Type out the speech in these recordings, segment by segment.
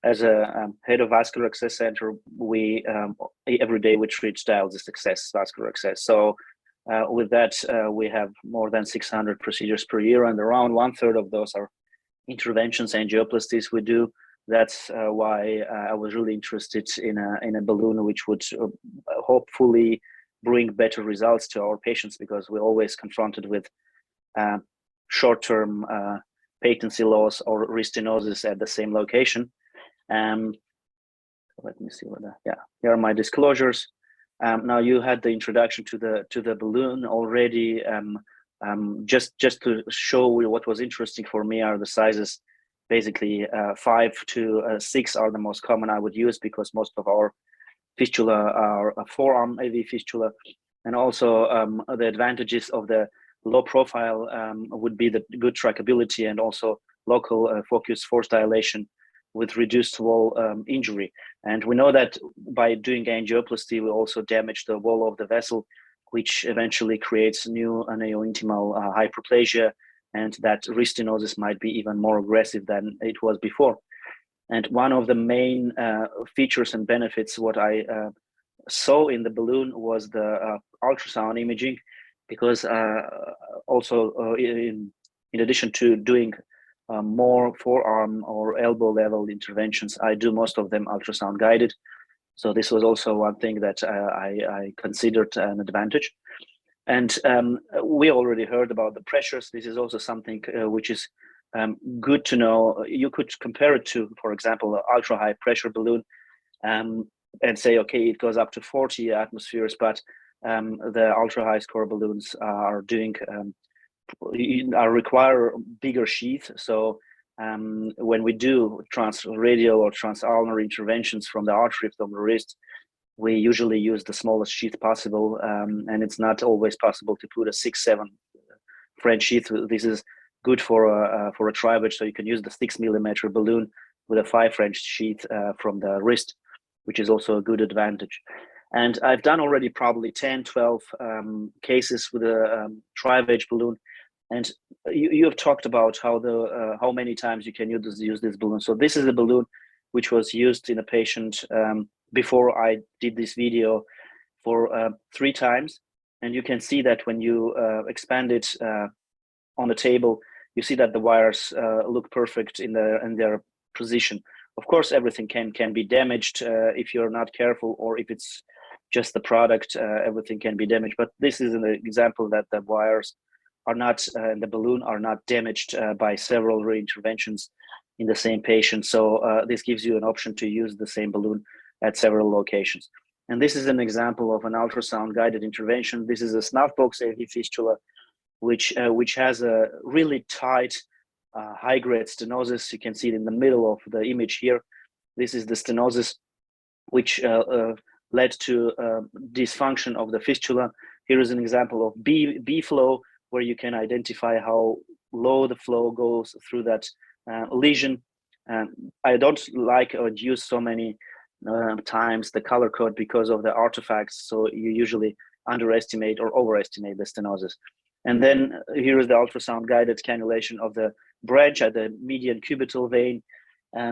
as a head of vascular access center, we every day we treat dialysis access, vascular access. So with that, we have more than 600 procedures per year, and around 1/3 of those are interventions, angioplasties we do. That's why I was really interested in a balloon which would hopefully bring better results to our patients, because we're always confronted with short-term patency loss or restenosis at the same location. Let me see what here are my disclosures. Now you had the introduction to the balloon already. Just to show you what was interesting for me are the sizes. Basically 5 to 6 are the most common I would use, because most of our fistula are a forearm AV fistula, and also the advantages of the low profile would be the good trackability and also local focus force dilation with reduced wall injury. And we know that by doing angioplasty, we also damage the wall of the vessel, which eventually creates new neo-intimal hyperplasia, and that restenosis might be even more aggressive than it was before. And one of the main features and benefits what I saw in the balloon was the ultrasound imaging, because also in addition to doing more forearm or elbow level interventions, I do most of them ultrasound guided. So this was also one thing that I considered an advantage. And we already heard about the pressures. This is also something which is good to know. You could compare it to, for example, an ultra high pressure balloon and say, okay, it goes up to 40 atmospheres, but the ultra high score balloons are doing require bigger sheath. So when we do transradial or transalnar interventions from the artery from the wrist, we usually use the smallest sheath possible, and it's not always possible to put a 6-7 French sheath. This is good for a Tri-Wedge, so you can use the 6mm balloon with a 5 French sheath from the wrist, which is also a good advantage. And I've done already probably 10-12 cases with a Tri-Wedge balloon. And you have talked about how many times you can use this balloon. So this is a balloon which was used in a patient before I did this video for 3 times. And you can see that when you expand it on the table, you see that the wires look perfect in their position. Of course, everything can be damaged if you're not careful, or if it's just the product, everything can be damaged. But this is an example that the wires are not, the balloon are not damaged by several reinterventions in the same patient. So this gives you an option to use the same balloon at several locations. And this is an example of an ultrasound-guided intervention. This is a snuff box AV fistula, which has a really tight, high-grade stenosis. You can see it in the middle of the image here. This is the stenosis, which led to dysfunction of the fistula. Here is an example of B flow, where you can identify how low the flow goes through that lesion. I don't like or use so many times the color code because of the artifacts, so you usually underestimate or overestimate the stenosis. And then here is the ultrasound guided cannulation of the branch at the median cubital vein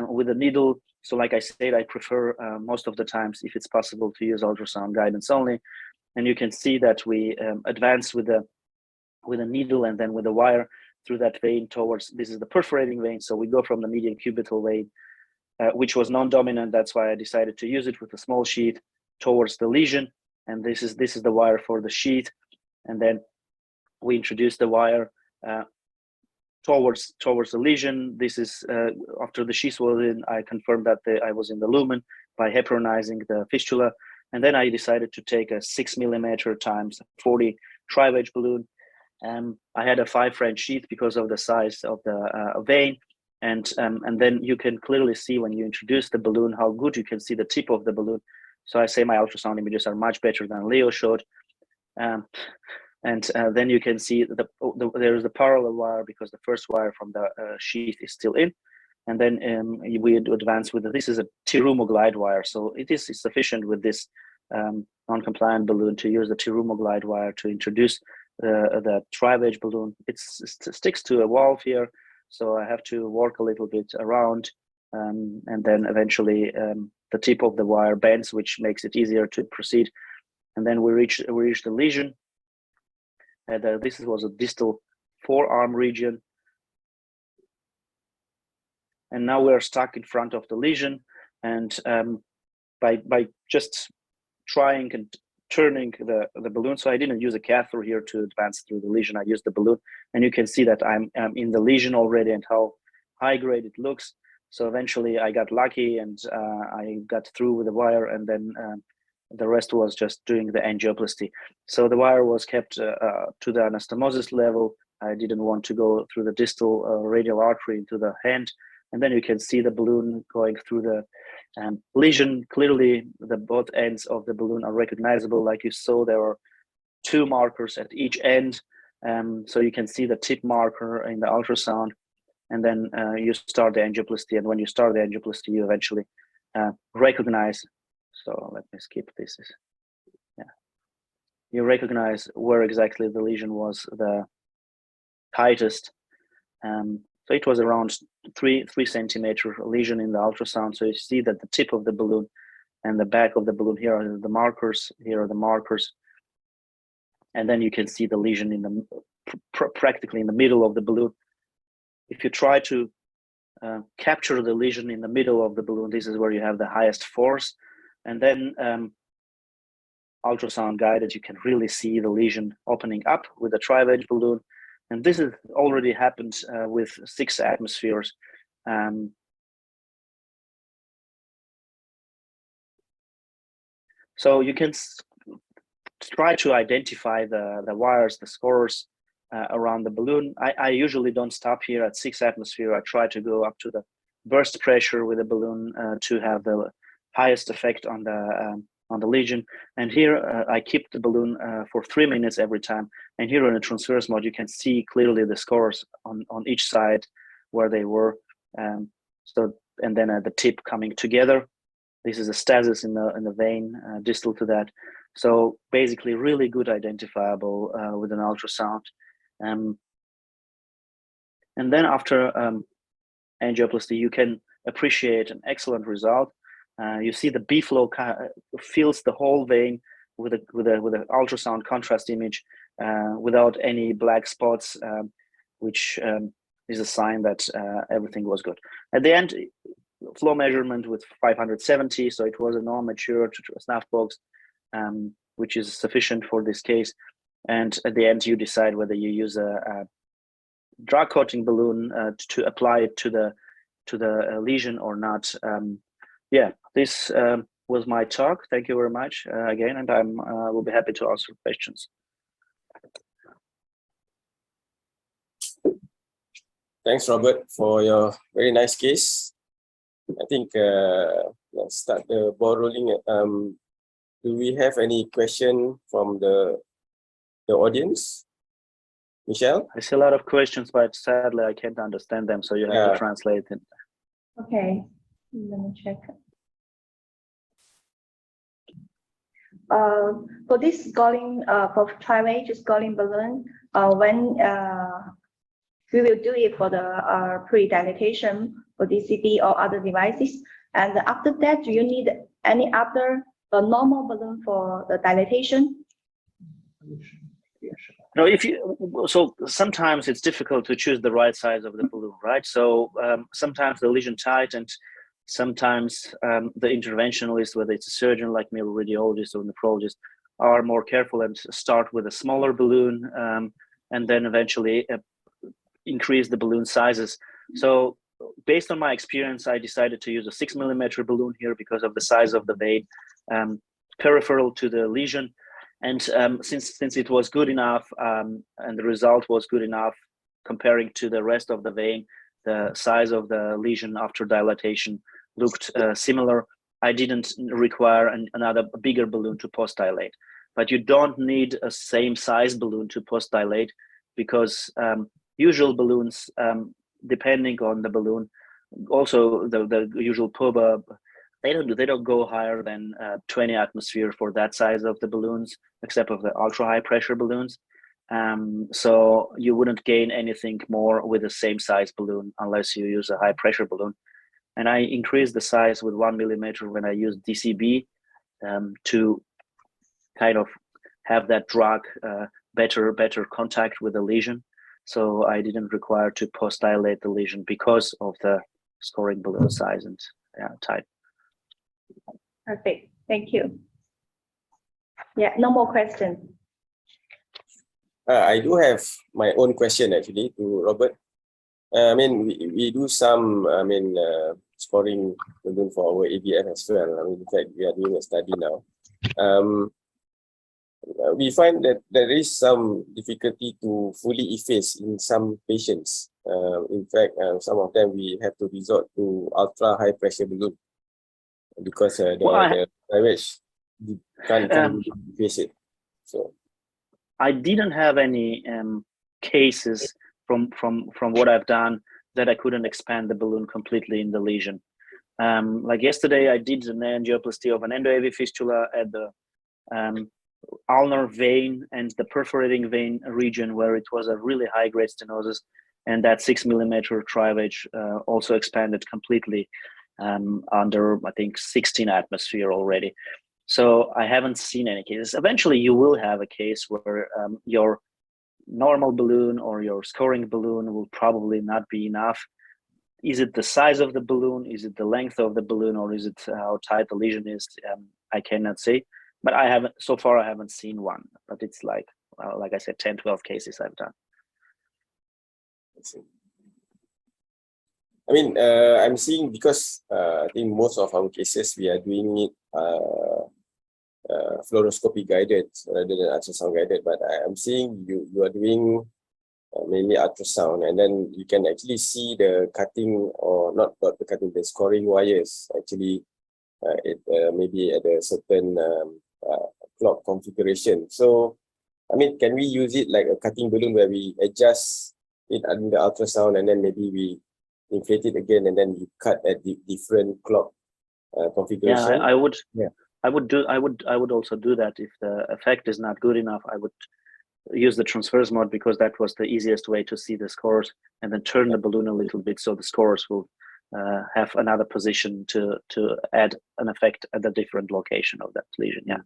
with a needle. So like I said, I prefer most of the times, if it's possible, to use ultrasound guidance only. And you can see that we advance with a needle and then with a wire through that vein towards, this is the perforating vein. So we go from the median cubital vein, which was non-dominant. That's why I decided to use it with a small sheath towards the lesion. And this is the wire for the sheath. And then we introduce the wire towards the lesion. This is after the sheath was in, I confirmed that I was in the lumen by heparinizing the fistula. And then I decided to take a 6mm times 40 Tri-Wedge balloon. I had a 5 French sheath because of the size of the vein. And then you can clearly see when you introduce the balloon how good you can see the tip of the balloon. So I say my ultrasound images are much better than Leo showed. And then you can see there is the parallel wire because the first wire from the sheath is still in. And then we advance with this is a Terumo glide wire. So it is sufficient with this non-compliant balloon to use the Terumo glide wire to introduce the Tri-Wedge balloon. It sticks to a valve here, so I have to work a little bit around and then eventually the tip of the wire bends, which makes it easier to proceed. And then we reach the lesion. And this was a distal forearm region. And now we're stuck in front of the lesion. And by just trying and turning the balloon, so I didn't use a catheter here to advance through the lesion. I used the balloon, and you can see that I'm in the lesion already and how high grade it looks. So eventually I got lucky and I got through with the wire, and then the rest was just doing the angioplasty. So the wire was kept to the anastomosis level. I didn't want to go through the distal radial artery into the hand. And then you can see the balloon going through the lesion. Clearly, both ends of the balloon are recognizable. Like you saw, there are 2 markers at each end. So you can see the tip marker in the ultrasound. And then you start the angioplasty. And when you start the angioplasty, you eventually recognize. So let me skip this. Yeah, you recognize where exactly the lesion was the tightest. So it was around 3 centimeter lesion in the ultrasound. So you see that the tip of the balloon and the back of the balloon, here are the markers. Here are the markers, and then you can see the lesion in the practically in the middle of the balloon. If you try to capture the lesion in the middle of the balloon, this is where you have the highest force. And then ultrasound guided, you can really see the lesion opening up with a Tri-Wedge balloon. And this has already happened with 6 atmospheres. So you can try to identify the wires, the scores around the balloon. I usually don't stop here at 6 atmosphere. I try to go up to the burst pressure with the balloon to have the highest effect on the lesion. And here I keep the balloon for 3 minutes every time. And here in the transverse mode, you can see clearly the scores on each side where they were. So, and then the tip coming together. This is a stasis in the vein distal to that. So basically really good identifiable with an ultrasound. And then after angioplasty, you can appreciate an excellent result. You see the B flow fills the whole vein with an ultrasound contrast image without any black spots, which is a sign that everything was good. At the end, flow measurement with 570, so it was a non-mature snuff box, which is sufficient for this case. And at the end, you decide whether you use a drug coating balloon to apply it to the lesion or not. Yeah, this was my talk. Thank you very much again, and I will be happy to answer questions. Thanks, Robert, for your very nice case. I think let's start the ball rolling. Do we have any question from the audience? Michelle? I see a lot of questions, but sadly I can't understand them, so you have to translate it. Okay, let me check. For this scoring, for Tri-Wedge scoring balloon, when we will do it for the pre-dilatation for DCD or other devices, and after that, do you need any other normal balloon for the dilatation? No, so sometimes it's difficult to choose the right size of the balloon, right? So sometimes the lesion tight, and sometimes the interventionalist, whether it's a surgeon like me, or a radiologist or nephrologist, are more careful and start with a smaller balloon and then eventually increase the balloon sizes. So based on my experience, I decided to use a 6 millimeter balloon here because of the size of the vein peripheral to the lesion. And since it was good enough and the result was good enough comparing to the rest of the vein, the size of the lesion after dilatation looked similar. I didn't require another bigger balloon to post-dilate. But you don't need a same size balloon to post-dilate because usual balloons, depending on the balloon, also the usual POBA, they don't go higher than 20 atmosphere for that size of the balloons, except of the ultra high pressure balloons. So you wouldn't gain anything more with the same size balloon unless you use a high pressure balloon. and I increased the size with 1 millimeter when I used DCB to kind of have that drug better contact with the lesion. So I didn't require to post dilate the lesion because of the scoring balloon size and type. Perfect. Thank you. Yeah, no more questions. I do have my own question actually to Robert. I mean, we do some, scoring balloon for our ABF as well. I mean, in fact, we are doing a study now. We find that there is some difficulty to fully efface in some patients. In fact, some of them we have to resort to ultra high pressure balloon because the Tri-Wedge can't efface it. So I didn't have any cases from what I've done that I couldn't expand the balloon completely in the lesion. Like yesterday, I did an angioplasty of an endo-AV fistula at the ulnar vein and the perforating vein region where it was a really high-grade stenosis, and that 6 millimeter Tri-Wedge also expanded completely under, I think, 16 atmosphere already. So I haven't seen any cases. Eventually, you will have a case where your normal balloon or your scoring balloon will probably not be enough. Is it the size of the balloon? Is it the length of the balloon? Or is it how tight the lesion is? I cannot say. But I haven't, so far I haven't seen one, but it's like I said, 10, 12 cases I've done. I mean, I'm seeing because I think most of our cases, we are doing it fluoroscopy guided rather than ultrasound guided, but I'm seeing you are doing mainly ultrasound, and then you can actually see the cutting, or not the cutting, the scoring wires actually maybe at a certain clock configuration. So, I mean, can we use it like a cutting balloon where we adjust it in the ultrasound and then maybe we inflate it again and then you cut at the different clock configuration? Yeah, I would. Yeah. I would also do that. If the effect is not good enough, I would use the transverse mode, because that was the easiest way to see the scores, and then turn the balloon a little bit so the scores will have another position to add an effect at a different location of that lesion. Yeah.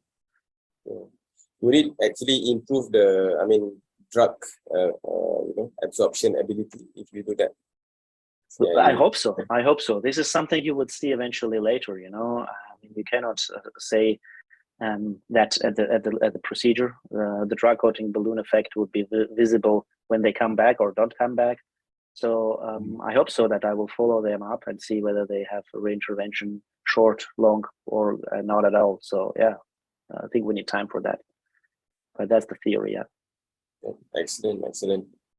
Would it actually improve the, drug absorption ability if you do that? Yeah, I hope so. I hope so. This is something you would see eventually later. You know, you cannot say that at the procedure, the drug coating balloon effect would be visible when they come back or don't come back. So I hope so, that I will follow them up and see whether they have a reintervention, short, long, or not at all. So yeah, I think we need time for that. But that's the theory. Yeah. Excellent, excellent.